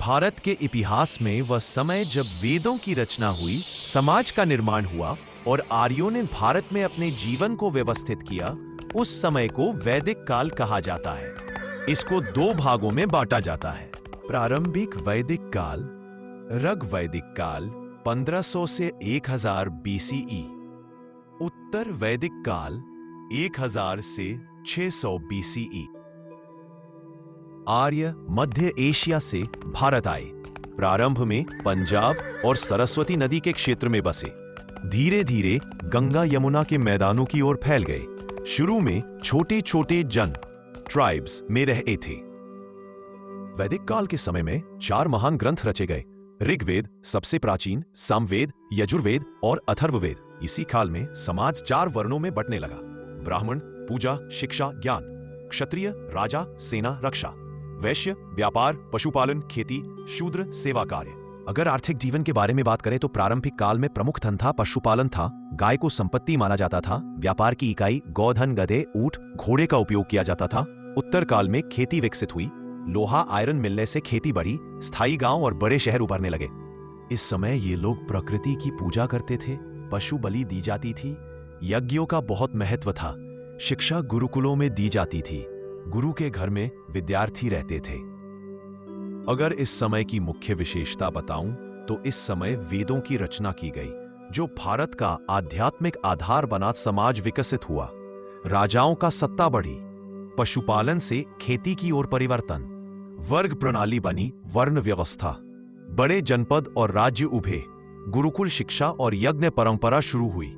भारत के इतिहास में वह समय जब वेदों की रचना हुई, समाज का निर्माण हुआ और आर्यों ने भारत में अपने जीवन को व्यवस्थित किया, उस समय को वैदिक काल कहा जाता है। इसको दो भागों में बांटा जाता है। प्रारंभिक वैदिक काल, ऋग वैदिक काल 1500 से 1000 बीसीई, उत्तर वैदिक काल 1000 से 600 बीसीई। आर्य मध्य एशिया से भारत आए। प्रारंभ में पंजाब और सरस्वती नदी के क्षेत्र में बसे, धीरे धीरे गंगा यमुना के मैदानों की ओर फैल गए। शुरू में छोटे छोटे जन ट्राइब्स में रहे थे। वैदिक काल के समय में 4 महान ग्रंथ रचे गए। ऋग्वेद सबसे प्राचीन, सामवेद, यजुर्वेद और अथर्ववेद। इसी काल में समाज 4 वर्णों में बंटने लगा: ब्राह्मण पूजा शिक्षा ज्ञान, क्षत्रिय राजा सेना रक्षा, वैश्य व्यापार पशुपालन खेती, शूद्र सेवा कार्य। अगर आर्थिक जीवन के बारे में बात करें तो प्रारंभिक काल में प्रमुख धंधा पशुपालन था। गाय को संपत्ति माना जाता था। व्यापार की इकाई गौधन, गधे, ऊंट, घोड़े का उपयोग किया जाता था। उत्तर काल में खेती विकसित हुई। लोहा आयरन मिलने से खेती बढ़ी। स्थायी गांव और बड़े शहर उभरने लगे। इस समय ये लोग प्रकृति की पूजा करते थे। पशु बलि दी जाती थी। यज्ञों का बहुत महत्व था। शिक्षा गुरुकुलों में दी जाती थी। गुरु के घर में विद्यार्थी रहते थे। अगर इस समय की मुख्य विशेषता बताऊं तो इस समय वेदों की रचना की गई, जो भारत का आध्यात्मिक आधार बना समाज विकसित हुआ। राजाओं का सत्ता बढ़ी। पशुपालन से खेती की ओर परिवर्तन। वर्ग प्रणाली बनी, वर्ण व्यवस्था। बड़े जनपद और राज्य उभे। गुरुकुल शिक्षा और यज्ञ परंपरा शुरू हुई।